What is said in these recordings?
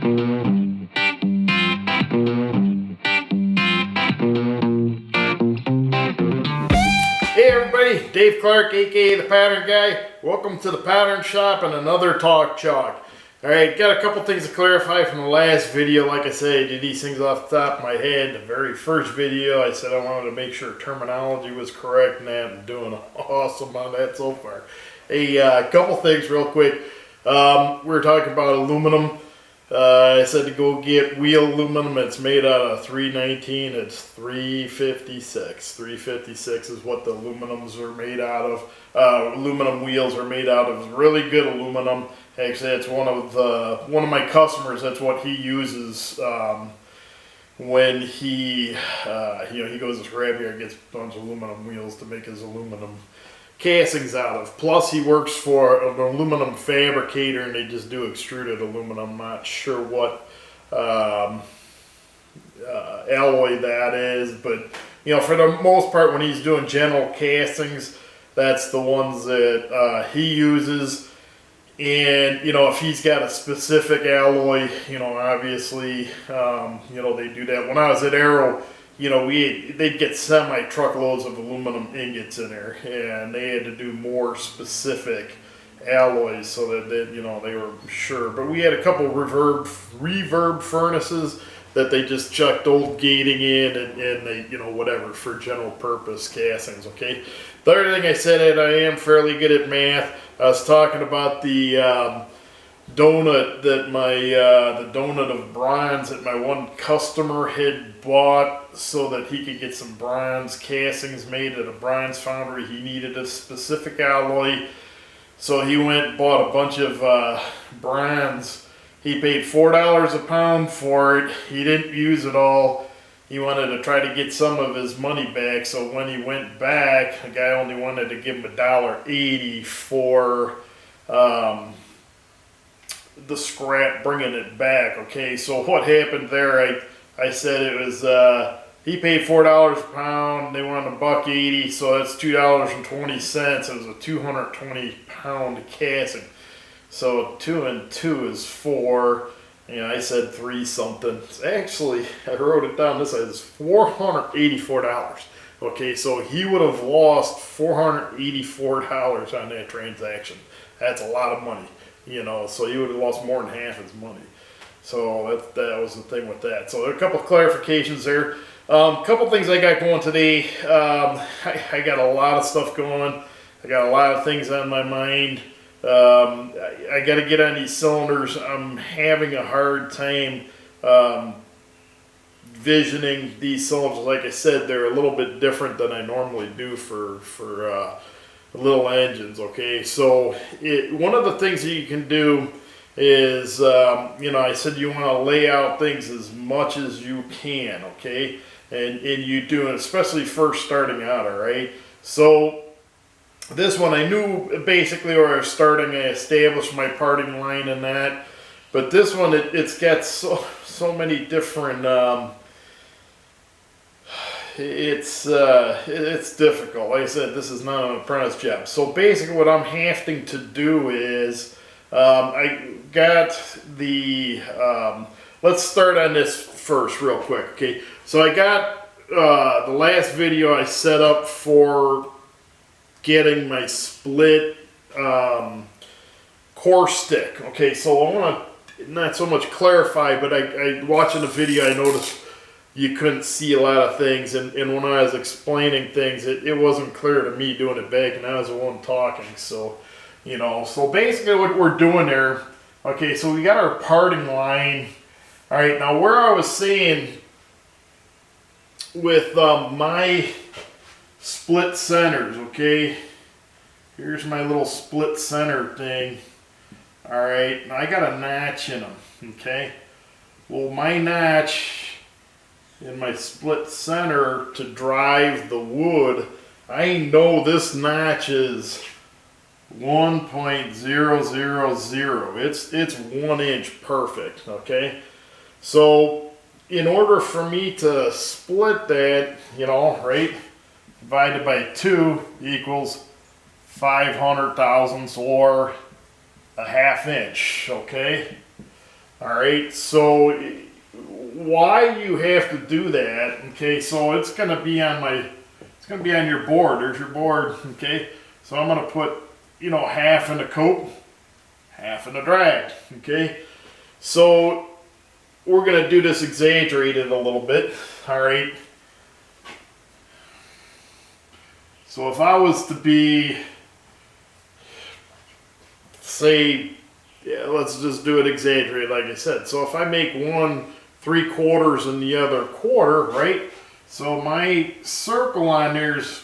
Hey everybody, Dave Clark, aka the Pattern Guy. Welcome to the Pattern Shop and another Talk Chalk. Alright, got a couple things to clarify from the last video. Like I said, I did these things off the top of my head. The very first video, I said I wanted to make sure terminology was correct, and I'm doing awesome on that so far. A couple things real quick. We were talking about aluminum. I said to go get wheel aluminum. It's made out of 319. It's 356. 356 is what the aluminums are made out of. Aluminum wheels are made out of really good aluminum. Actually, it's one of my customers. That's what he uses when he he goes to scrapyard and gets a bunch of aluminum wheels to make his aluminum castings out of. Plus, he works for an aluminum fabricator, and they just do extruded aluminum. I'm not sure what alloy that is, but for the most part, when he's doing general castings, that's the ones that he uses. And if he's got a specific alloy, obviously, they do that. When I was at Arrow, they'd get semi-truckloads of aluminum ingots in there, and they had to do more specific alloys so that they were sure. But we had a couple reverb furnaces that they just chucked old gating in, and they, whatever, for general purpose castings, okay? The other thing I said that I am fairly good at math. I was talking about the donut that the donut of bronze that my one customer had bought so that he could get some bronze castings made at a bronze foundry. He needed a specific alloy, so he went and bought a bunch of bronze. He paid $4 a pound for it. He didn't use it all. He wanted to try to get some of his money back, so when he went back, the guy only wanted to give him $1.80 for the scrap, bringing it back. Okay, so what happened there, I said it was, he paid $4 a pound, they wanted $1.80, so that's $2.20. It was a 220 pound casting. So 2 and 2 is 4. I said 3 something. Actually, I wrote it down. This is $484. Okay, so he would have lost $484 on that transaction. That's a lot of money, so he would have lost more than half his money. So that was the thing with that. So there are a couple of clarifications there. A couple things I got going today. I got a lot of stuff going. I got a lot of things on my mind. I got to get on these cylinders. I'm having a hard time visioning these cylinders. Like I said, they're a little bit different than I normally do for little engines. Okay, so one of the things that you can do is, I said you want to lay out things as much as you can. Okay, and you do it, especially first starting out. All right, so this one I knew basically where I was starting. I established my parting line in that, but this one it's got so many different. It's difficult. Like I said, this is not an apprentice job. So basically, what I'm having to do is I got the. Let's start on this first, real quick. Okay, so I got the last video I set up for getting my split core stick. Okay, so I want to not so much clarify, but I watching the video, I noticed you couldn't see a lot of things, and when I was explaining things, it wasn't clear to me doing it back, and I was the one talking. So so basically what we're doing there, okay, so we got our parting line. All right, now where I was saying with my split centers, okay, here's my little split center thing. All right, and I got a notch in them. Okay, well, my notch in my split center to drive the wood, I know this notch is 1.000. It's 1 inch perfect. Okay, so in order for me to split that, right, divided by 2 equals 500 thousandths, or a 1/2 inch. Okay, Alright, so why you have to do that, okay, so it's gonna be on your board. There's your board, okay? So I'm gonna put, you know, half in the cope, half in the drag, okay? So we're gonna do this exaggerated a little bit, alright? So if I was to be, say, yeah, let's just do it exaggerated like I said. So if I make one 3/4 and the other 1/4, right? So my circle on there's,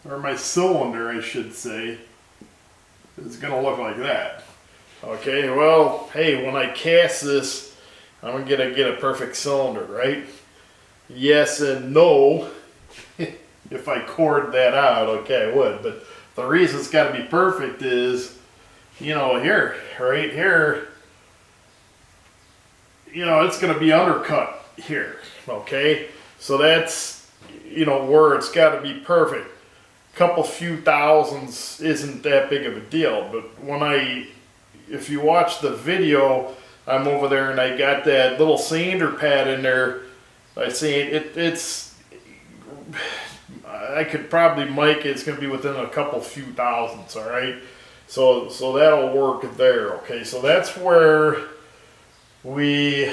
or my cylinder I should say, is gonna look like that. Okay, well, hey, when I cast this, I'm gonna get a perfect cylinder, right? Yes and no. If I cord that out, okay, I would. But the reason it's got to be perfect is, you know, here, right here, you know, it's going to be undercut here, okay? So that's, you know, where it's got to be perfect. Couple few thousandths isn't that big of a deal, but if you watch the video, I'm over there and I got that little sander pad in there. I say it's I could probably make it. It's going to be within a couple few thousandths, all right? So that'll work there, okay? So that's where we,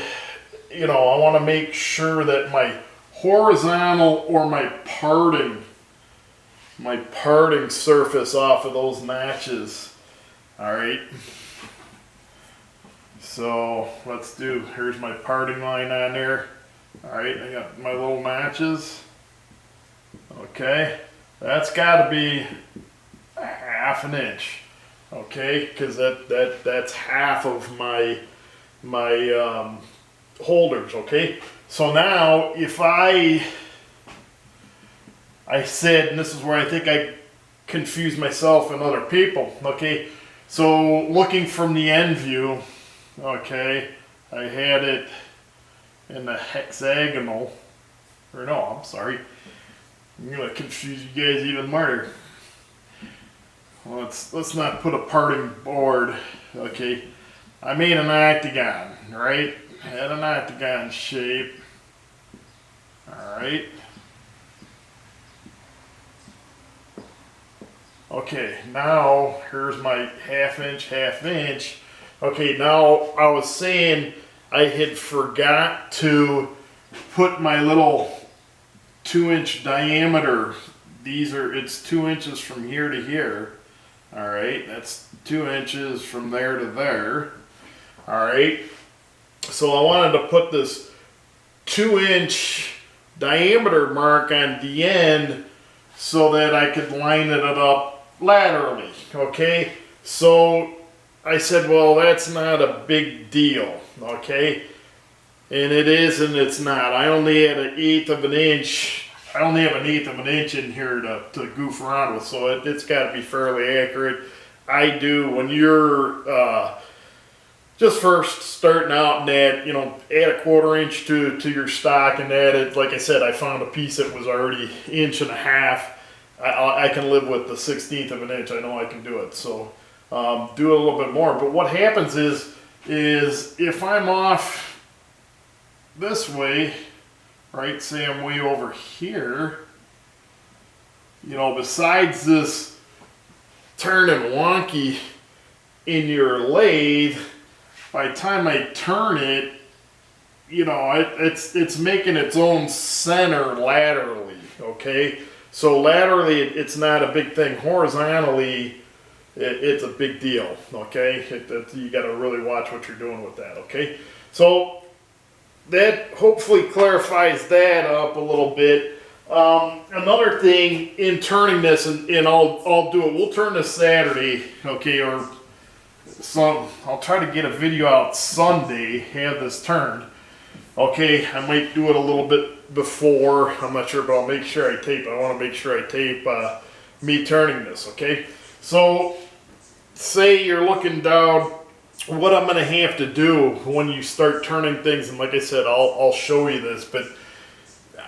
you know, I want to make sure that my horizontal or my parting surface off of those notches, all right? So let's do, here's my parting line on there. All right, I got my little notches. Okay, that's got to be 1/2 inch. Okay, because that's half of my holders. Okay, so now if I said, and this is where I think I confuse myself and other people. Okay, so looking from the end view, okay, I had it in the hexagonal, or no, I'm sorry, I'm gonna confuse you guys even more. Let's not put a parting board. Okay, I made an octagon, right? I had an octagon shape. All right. Okay, now here's my 1/2 inch, 1/2 inch. Okay, now I was saying I had forgot to put my little 2-inch diameter. It's 2 inches from here to here. All right, that's 2 inches from there to there. All right, so I wanted to put this 2-inch diameter mark on the end so that I could line it up laterally. Okay, so I said, well, that's not a big deal. Okay, and it is and it's not. I only had 1/8 of an inch. I only have 1/8 of an inch in here to goof around with, so it's got to be fairly accurate. I do, when you're just first starting out and add, you know, add 1/4 inch to your stock and add it. Like I said, I found a piece that was already 1.5 inches. I can live with the 1/16 of an inch. I know I can do it. So do a little bit more. But what happens is if I'm off this way, right, say I'm way over here, you know, besides this turning wonky in your lathe, by the time I turn it, you know, it's making its own center laterally, okay? So laterally, it's not a big thing. Horizontally, it's a big deal, okay? You got to really watch what you're doing with that, okay? So that hopefully clarifies that up a little bit. Another thing in turning this, and I'll do it. We'll turn this Saturday, okay, or I'll try to get a video out Sunday, have this turned. Okay, I might do it a little bit before, I'm not sure, but I'll make sure I tape. I want to make sure I tape me turning this, okay? So, say you're looking down, what I'm going to have to do when you start turning things, and like I said, I'll show you this, but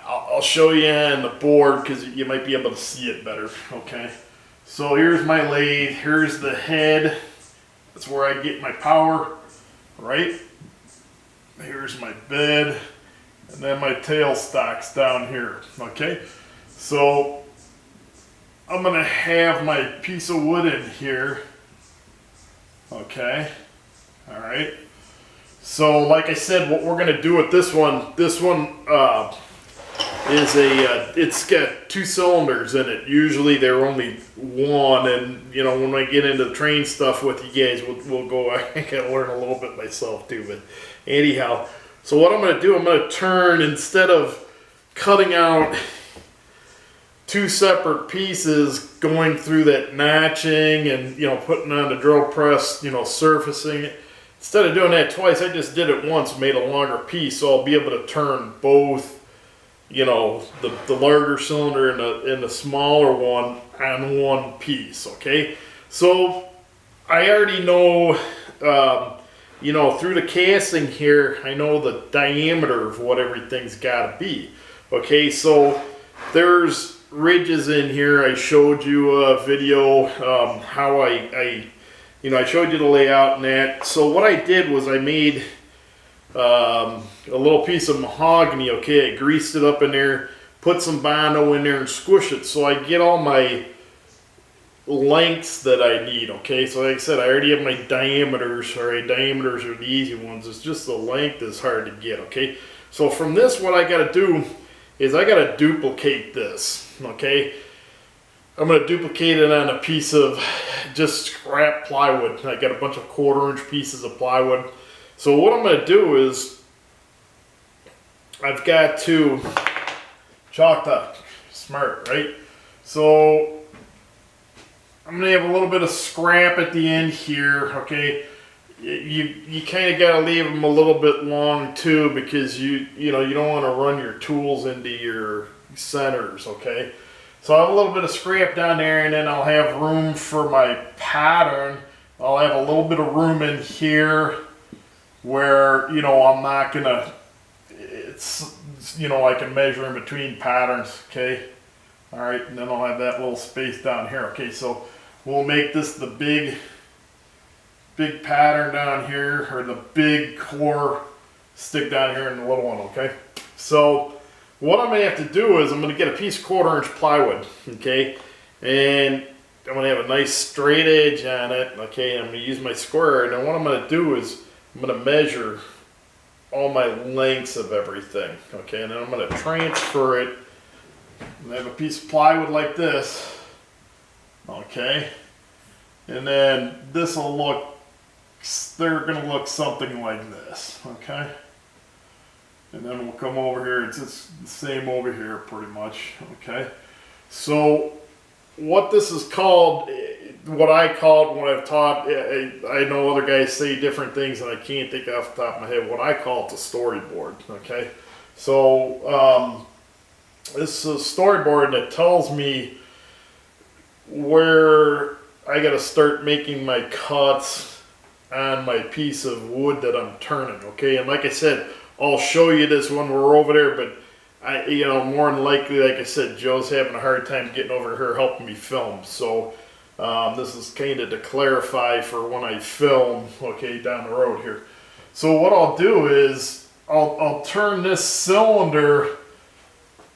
I'll show you on the board because you might be able to see it better, okay? So here's my lathe, here's the head, that's where I get my power, right? Here's my bed, and then my tailstock's down here, okay? So I'm gonna have my piece of wood in here, okay? All right. So like I said, what we're gonna do with this one is it's got 2 cylinders in it. Usually they're only 1, and you know, when I get into the train stuff with you guys, we'll go. I gotta learn a little bit myself too, but anyhow. So what I'm gonna do, I'm gonna turn, instead of cutting out 2 separate pieces, going through that notching and, you know, putting on the drill press, you know, surfacing it. Instead of doing that twice, I just did it once, made a longer piece, so I'll be able to turn both, you know, the larger cylinder and the smaller one on one piece, okay? So I already know, you know, through the casting here, I know the diameter of what everything's got to be, okay? So there's ridges in here. I showed you a video how you know, I showed you the layout and that. So what I did was I made a little piece of mahogany, okay? I greased it up in there, put some Bondo in there and squish it so I get all my lengths that I need, okay? So like I said, I already have my diameters. All right, diameters are the easy ones. It's just the length is hard to get, okay? So from this, what I got to do is I got to duplicate this, okay? I'm going to duplicate it on a piece of just scrap plywood. I got a bunch of 1/4-inch pieces of plywood. So what I'm going to do is I've got to chalk that smart, right? So I'm going to have a little bit of scrap at the end here, okay? You kind of got to leave them a little bit long too, because you know, you don't want to run your tools into your centers, okay? So I have a little bit of scrap down there, and then I'll have room for my pattern. I'll have a little bit of room in here where, you know, I'm not gonna, it's, you know, I can measure in between patterns, okay? All right, and then I'll have that little space down here, okay? So we'll make this the big pattern down here, or the big core stick down here in the little one, okay? So what I'm going to have to do is I'm going to get a piece of 1/4-inch plywood, okay? And I'm going to have a nice straight edge on it, okay? I'm going to use my square, and then what I'm going to do is I'm going to measure all my lengths of everything, okay? And then I'm going to transfer it. And I have a piece of plywood like this, okay? And then this will look, they're going to look something like this, okay? And then we'll come over here, it's just the same over here pretty much, okay? So what this is called, what I called when I've taught, I know other guys say different things and I can't think off the top of my head, what I call it's a storyboard, okay? So this is a storyboard, and it tells me where I got to start making my cuts on my piece of wood that I'm turning, okay? And like I said, I'll show you this when we're over there, but you know, more than likely, like I said, Joe's having a hard time getting over here helping me film. So this is kind of to clarify for when I film, okay, down the road here. So what I'll do is I'll turn this cylinder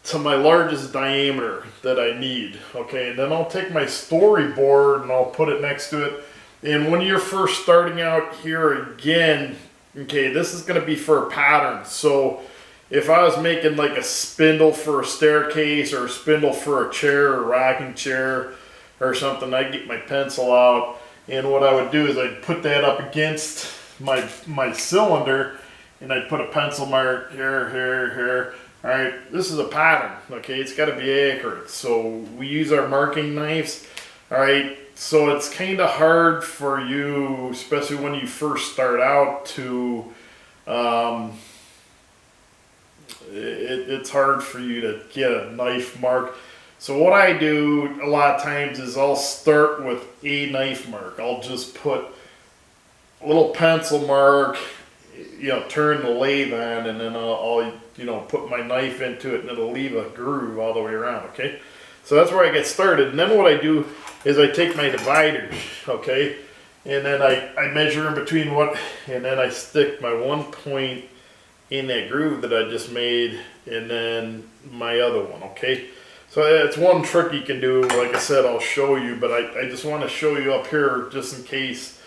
to my largest diameter that I need, okay? And then I'll take my storyboard and I'll put it next to it. And when you're first starting out here again, okay, this is going to be for a pattern. So if I was making like a spindle for a staircase or a spindle for a chair or rocking chair or something, I'd get my pencil out, and what I would do is I'd put that up against my cylinder, and I'd put a pencil mark here, here, here. All right, this is a pattern, okay? It's got to be accurate. So we use our marking knives, all right? So it's kind of hard for you, especially when you first start out, to, it's hard for you to get a knife mark. So what I do a lot of times is I'll start with a knife mark. I'll just put a little pencil mark, you know, turn the lathe on, and then I'll you know, put my knife into it, and it'll leave a groove all the way around, okay? So that's where I get started. And then what I do is I take my dividers, okay, and then I measure in between what, and then I stick my one point in that groove that I just made, and then my other one, okay? So that's one trick you can do. Like I said, I'll show you, but I just want to show you up here just in case,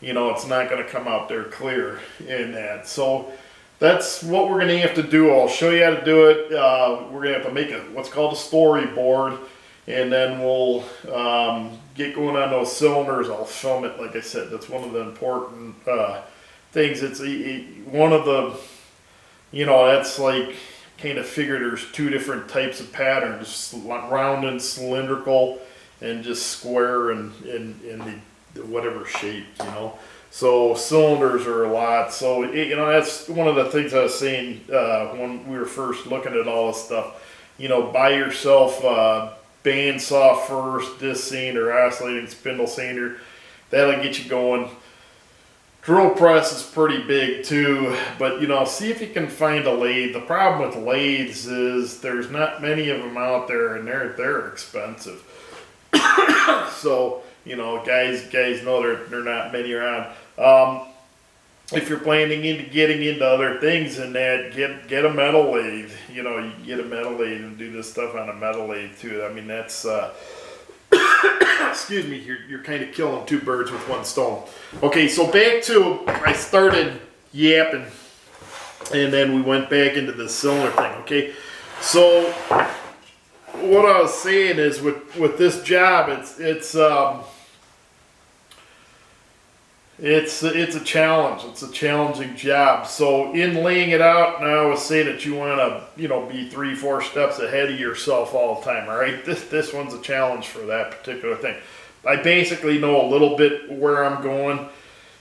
you know, it's not going to come out there clear in that. So that's what we're going to have to do. I'll show you how to do it. We're going to have to make what's called a storyboard, and then we'll get going on those cylinders. I'll film it. Like I said, that's one of the important things. It's one of the, you know, that's like kind of figure there's two different types of patterns, round and cylindrical, and just square and in the whatever shape, you know. So cylinders are a lot. So you know, that's one of the things I was saying when we were first looking at all this stuff. You know, buy yourself a bandsaw first, disc sander, oscillating spindle sander. That'll get you going. Drill press is pretty big too, but you know, see if you can find a lathe. The problem with lathes is there's not many of them out there, and they're expensive. So you know, guys know they're not many around. If you're planning into getting into other things and that, get a metal lathe. You know, you get a metal lathe and do this stuff on a metal lathe too. I mean, that's excuse me, you're kind of killing two birds with one stone. Okay, so back to, I started yapping, and then we went back into the cylinder thing. Okay, so what I was saying is with this job, it's a challenge. It's a challenging job. So in laying it out, and I always say that you want to, you know, be 3-4 steps ahead of yourself all the time. All right, this one's a challenge for that particular thing. I basically know a little bit where I'm going.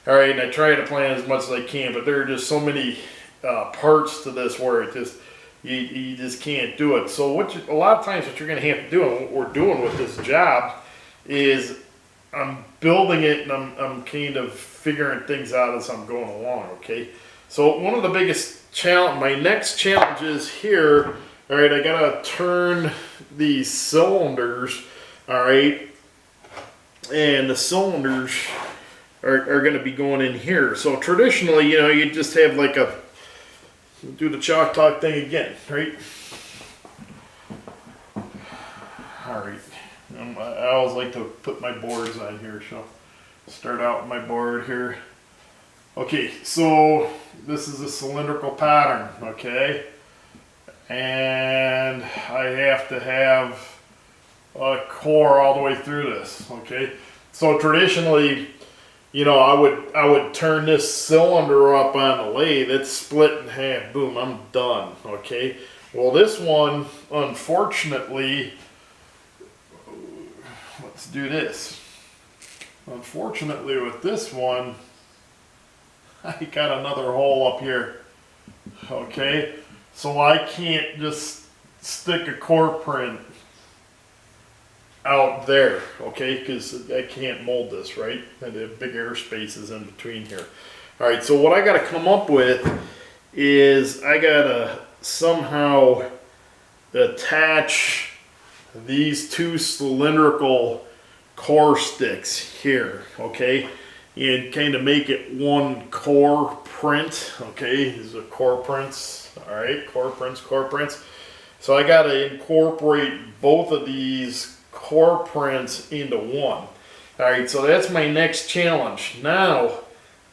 All right, and I try to plan as much as I can, but there are just so many parts to this where it just you just can't do it. So a lot of times what you're going to have to do, and what we're doing with this job, is I'm building it, and I'm kind of figuring things out as I'm going along, okay? So one of the biggest challenge, my next challenge is here, all right, I gotta turn these cylinders, all right, and the cylinders are gonna be going in here. So traditionally, you know, you just have like do the chalk talk thing again, right? All right. I always like to put my boards on here, so start out with my board here. Okay, so this is a cylindrical pattern, okay? And I have to have a core all the way through this, okay? So traditionally, you know, I would turn this cylinder up on the lathe, it's split in half, boom, I'm done, okay? Well, this one, unfortunately, let's do this. Unfortunately, with this one, I got another hole up here. Okay, so I can't just stick a core print out there, okay, because I can't mold this, right? And the big air spaces in between here. All right, so what I got to come up with is I got to somehow attach these two cylindrical core sticks here, okay, and kind of make it one core print, okay. These are core prints, all right, core prints. So I got to incorporate both of these core prints into one. All right, so that's my next challenge. Now,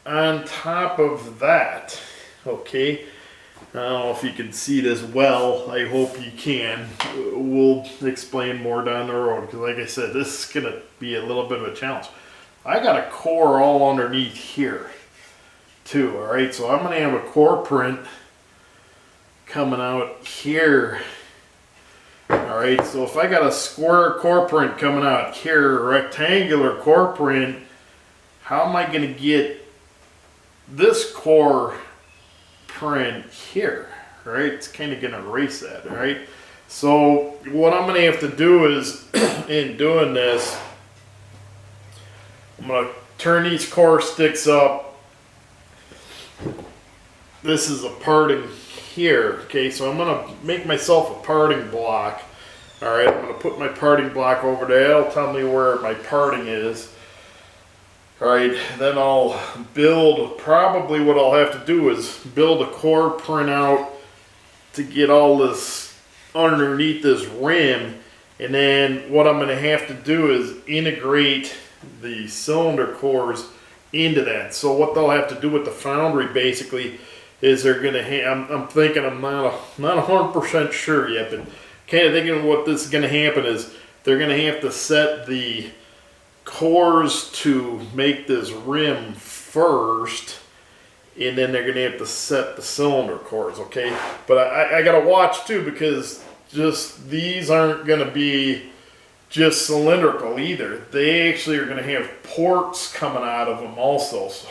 on top of that, okay, I don't know if you can see this well. I hope you can. We'll explain more down the road, because like I said, this is going to be a little bit of a challenge. I got a core all underneath here too, all right? So I'm going to have a core print coming out here. All right, so if I got a square core print coming out here, a rectangular core print, how am I going to get this core print here, right? It's kind of going to erase that, right? So what I'm going to have to do is, in doing this, I'm going to turn these core sticks up. This is a parting here, okay? So I'm going to make myself a parting block. All right, I'm going to put my parting block over there. It'll tell me where my parting is. Alright, then I'll build, probably what I'll have to do is build a core printout to get all this underneath this rim, and then what I'm going to have to do is integrate the cylinder cores into that. So what they'll have to do with the foundry basically is they're going to have, I'm thinking, I'm not 100% sure yet, but kind of thinking what this is going to happen is they're going to have to set the cores to make this rim first, and then they're going to have to set the cylinder cores, okay? But I got to watch too, because just these aren't going to be just cylindrical either. They actually are going to have ports coming out of them also, so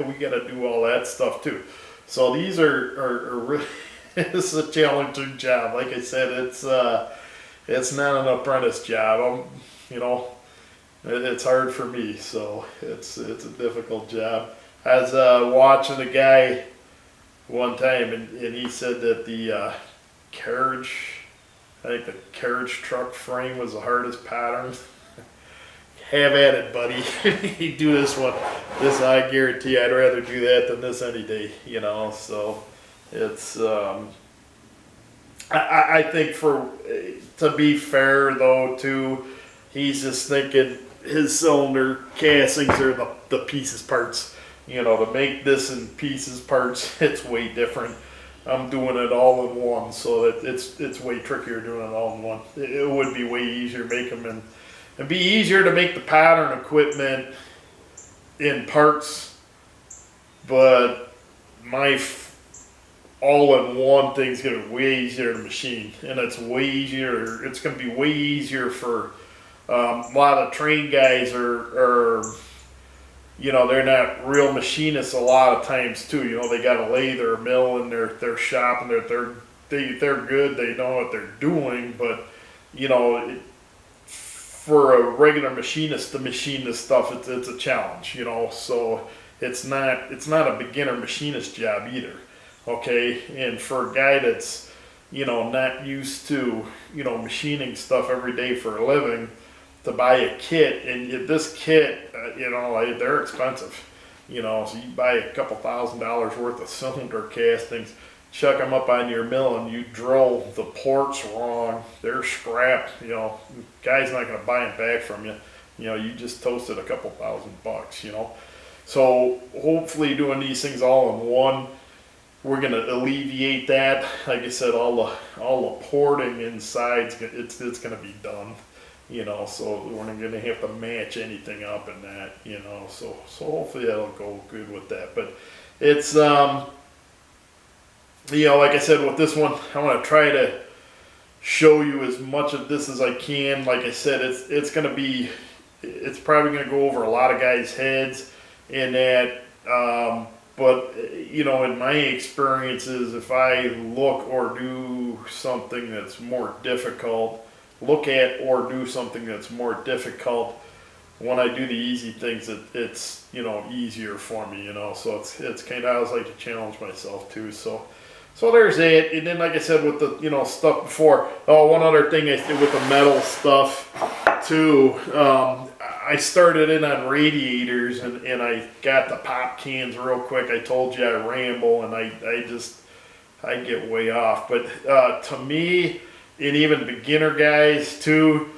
we got to do all that stuff too. So these are really, this is a challenging job. Like I said, it's not an apprentice job. You know, it's hard for me, so it's a difficult job. I was watching a guy one time, and he said that the carriage, I think the carriage truck frame was the hardest pattern. Have at it, buddy. You do this one. This, I guarantee I'd rather do that than this any day, you know. So it's I think to be fair though too, he's just thinking his cylinder castings are the pieces parts. You know, to make this in pieces parts, it's way different. I'm doing it all in one, so it's way trickier doing it all in one. It would be way easier to make them in. It'd be easier to make the pattern equipment in parts, but my all-in-one thing's gonna be way easier to machine, and it's way easier. It's gonna be way easier for a lot of trained guys are you know, they're not real machinists a lot of times too. You know, they got a lathe or a mill in their shop, and they're good. They know what they're doing, but you know, for a regular machinist to machine this stuff, it's a challenge. You know, so it's not a beginner machinist job either. Okay, and for a guy that's, you know, not used to, you know, machining stuff every day for a living, to buy a kit, and this kit, you know, they're expensive, you know, so you buy a couple $1,000s worth of cylinder castings, chuck them up on your mill, and you drill the ports wrong, they're scrapped, you know, the guy's not going to buy them back from you, you know, you just toasted a couple $1,000, you know. So hopefully doing these things all in one, we're going to alleviate that. Like I said, all the porting inside, it's going to be done. You know, so we're not going to have to match anything up in that, you know, so hopefully that'll go good with that. But it's, you know, like I said, with this one, I want to try to show you as much of this as I can. Like I said, it's probably going to go over a lot of guys' heads in that, but, you know, in my experiences, if I look or do something that's more difficult, look at or do something that's more difficult, when I do the easy things, it's you know, easier for me, you know, so it's kind of, I always like to challenge myself too, so there's that. And then like I said with the, you know, stuff before, one other thing I did with the metal stuff too, I started in on radiators, and I got the pop cans real quick. I told you I ramble, and I get way off, but to me, and even beginner guys too,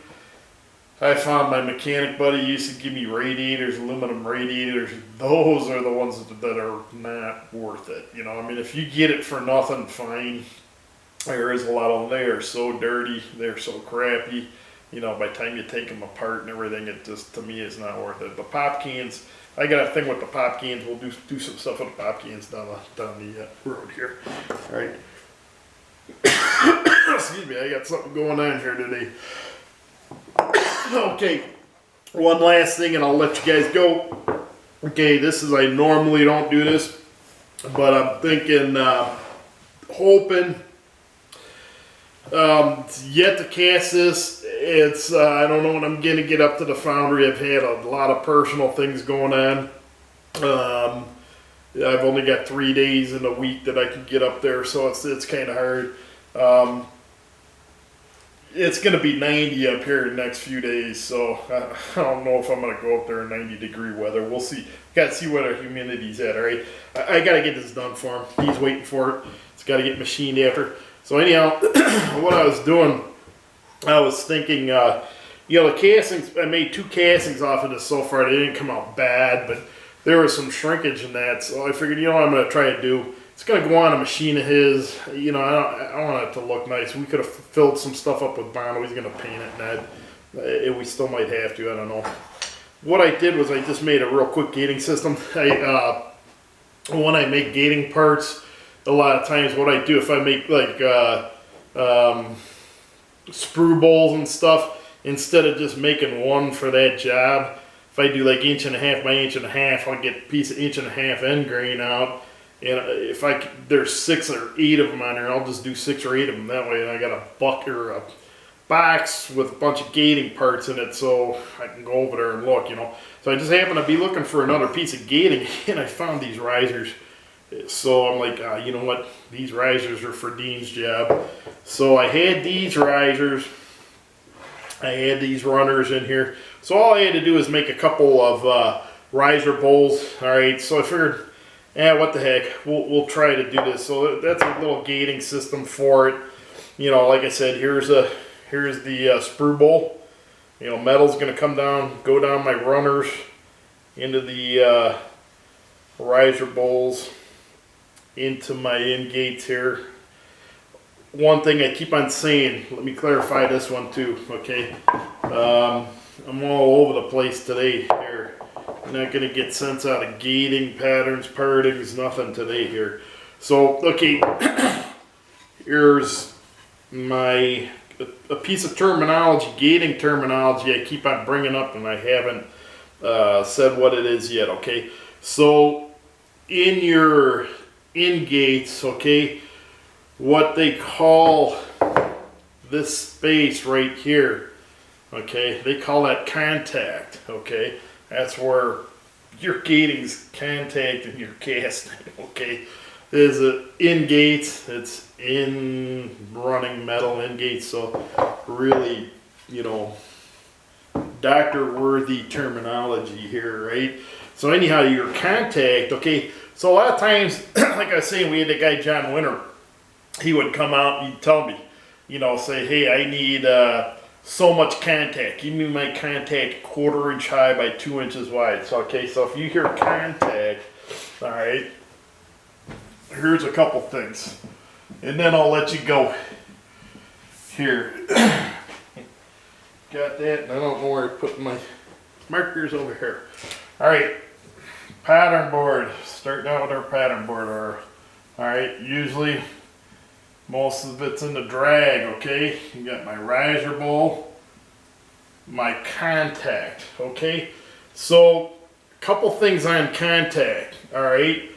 I found my mechanic buddy used to give me radiators, aluminum radiators. Those are the ones that are not worth it. You know, I mean, if you get it for nothing, fine. There is a lot of them. They are so dirty. They're so crappy. You know, by the time you take them apart and everything, it just, to me, is not worth it. The pop cans, I got a thing with the pop cans. We'll do some stuff with the pop cans down the road here. All right. Excuse me, I got something going on here today. Okay, one last thing and I'll let you guys go. Okay, this is, I normally don't do this, but I'm thinking, hoping, yet to cast this. It's, I don't know when I'm going to get up to the foundry. I've had a lot of personal things going on. I've only got 3 days in a week that I can get up there, so it's kind of hard. it's going to be 90 up here in the next few days, so I don't know if I'm going to go up there in 90-degree weather. We'll see. Got to see what our humidity's at, all right? I got to get this done for him. He's waiting for it. It's got to get machined after. So anyhow, what I was doing, I was thinking, you know, the castings, I made 2 castings off of this so far. They didn't come out bad, but there was some shrinkage in that, so I figured, you know what I'm going to try to do? It's going to go on a machine of his. You know, I want it to look nice. We could have filled some stuff up with vinyl. He's going to paint it, and we still might have to. I don't know. What I did was I just made a real quick gating system. When I make gating parts, a lot of times what I do, if I make like sprue bowls and stuff, instead of just making one for that job, if I do like 1.5 by 1.5, I'll get a piece of 1.5 end grain out. And if there's 6 or 8 of them on there, I'll just do 6 or 8 of them that way. And I got a bucket or a box with a bunch of gating parts in it, so I can go over there and look, you know. So I just happened to be looking for another piece of gating, and I found these risers. So I'm like, you know what? These risers are for Dean's job. So I had these risers. I had these runners in here. So all I had to do is make a couple of riser bowls. All right. So I figured, what the heck, we'll try to do this. So that's a little gating system for it. You know, like I said, here's the sprue bowl. You know, metal's going to come down, go down my runners into the riser bowls, into my end gates here. One thing I keep on saying, let me clarify this one too, okay? I'm all over the place today here. I'm not going to get sense out of gating patterns, partings, nothing today here. So, okay, here's a piece of terminology, gating terminology I keep on bringing up, and I haven't said what it is yet, okay? So, in your in gates, okay, what they call this space right here, okay, they call that contact, okay? That's where your gating's contacting your casting, okay? There's an in gates, it's in running metal in gates, so really, you know, doctor-worthy terminology here, right? So anyhow, your contact, okay, so a lot of times, like I was saying, we had the guy John Winter. He would come out and he'd tell me, you know, say, hey, I need so much contact. Give me my contact 1/4 inch high by 2 inches wide. So, okay, so if you hear contact, all right, here's a couple things. And then I'll let you go. Here. Got that, and I don't know where I put my markers over here. All right, pattern board. Starting out with our pattern board. All right, usually most of it's in the drag, okay? You got my riser bowl, my contact, okay? So, a couple things on contact, all right?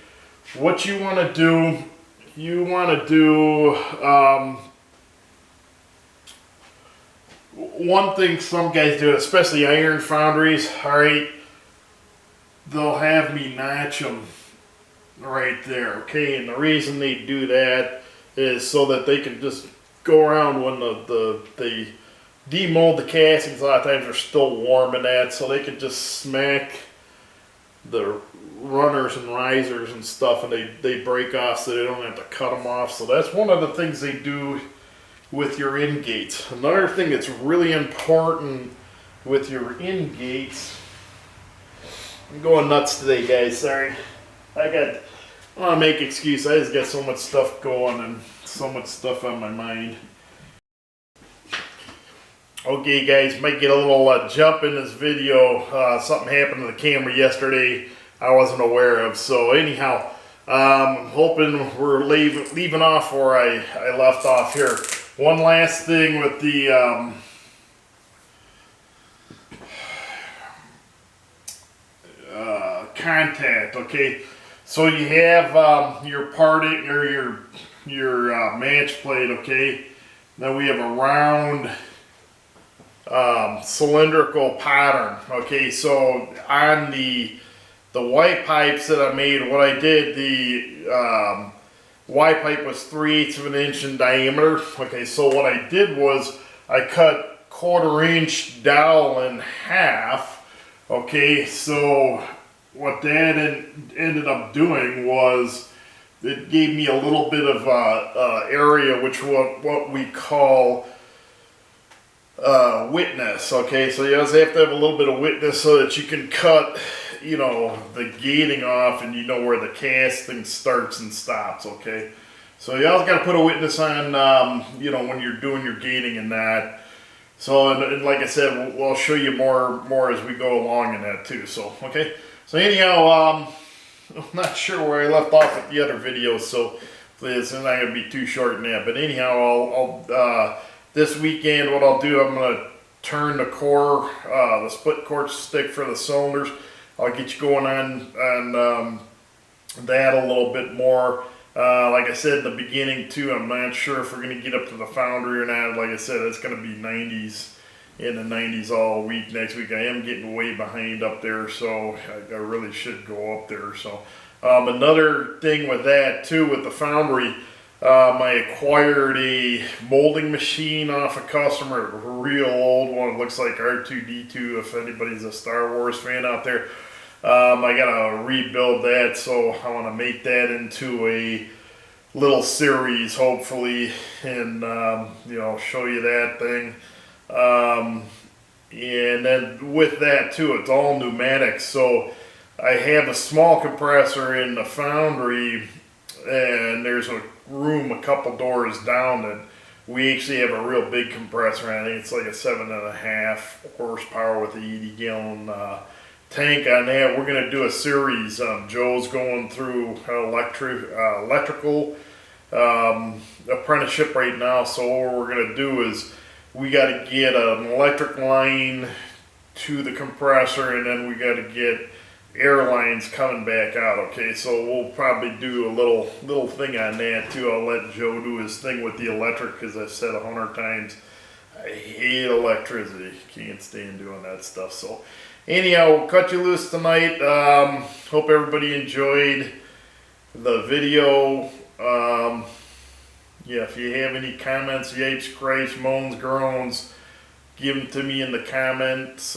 What you want to do, one thing some guys do, especially iron foundries, all right, they'll have me notch them right there, okay? And the reason they do that is so that they can just go around when they demold the castings. A lot of times they're still warm in that, so they can just smack the runners and risers and stuff, and they break off, so they don't have to cut them off. So that's one of the things they do with your in gates. Another thing that's really important with your in gates, I'm going nuts today, guys, sorry. I want to make excuse. I just got so much stuff going and so much stuff on my mind. Okay, guys, might get a little jump in this video. Something happened to the camera yesterday I wasn't aware of. So anyhow, I'm hoping we're leaving off where I left off here. One last thing with the contact, okay? So you have your parting or your match plate, okay? Then we have a round cylindrical pattern, okay? So on the Y pipes that I made, what I did, the Y pipe was 3/8 of an inch in diameter. Okay, so what I did was I cut 1/4 inch dowel in half. Okay, so what that ended up doing was it gave me a little bit of area, which what we call witness. Okay, so you always have to have a little bit of witness so that you can cut, you know, the gating off, and you know where the casting starts and stops. Okay, so you always got to put a witness on, you know, when you're doing your gating and that. So, and like I said, we'll show you more as we go along in that too. So, okay. So anyhow, I'm not sure where I left off with the other videos, so it's not going to be too short in that. But anyhow, I'll this weekend, what I'll do, I'm going to turn the core, the split core stick for the cylinders. I'll get you going on that a little bit more. Like I said in the beginning too, I'm not sure if we're going to get up to the foundry or not. Like I said, it's going to be 90s, in the 90s all week next week. I am getting way behind up there, so I really should go up there. So another thing with that too, with the foundry, I acquired a molding machine off a customer, a real old one. It looks like R2-D2 if anybody's a Star Wars fan out there. I gotta rebuild that, so I want to make that into a little series, hopefully, and you know, show you that thing. And then with that too, it's all pneumatics. So I have a small compressor in the foundry, and there's a room a couple doors down that we actually have a real big compressor. I think it's like a 7.5 horsepower with a 80-gallon tank on that. We're going to do a series. Joe's going through electrical apprenticeship right now, so what we're going to do is we got to get an electric line to the compressor, and then we got to get air lines coming back out. Okay, so we'll probably do a little thing on that too. I'll let Joe do his thing with the electric, because I've said 100 times I hate electricity. Can't stand doing that stuff. So anyhow, we'll cut you loose tonight. Hope everybody enjoyed the video. Yeah, if you have any comments, yipes, gripes, moans, groans, give them to me in the comments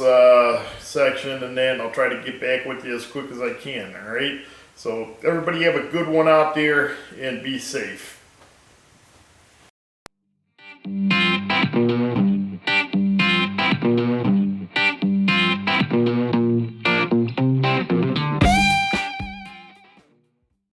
section, and then I'll try to get back with you as quick as I can. All right? So everybody have a good one out there, and be safe.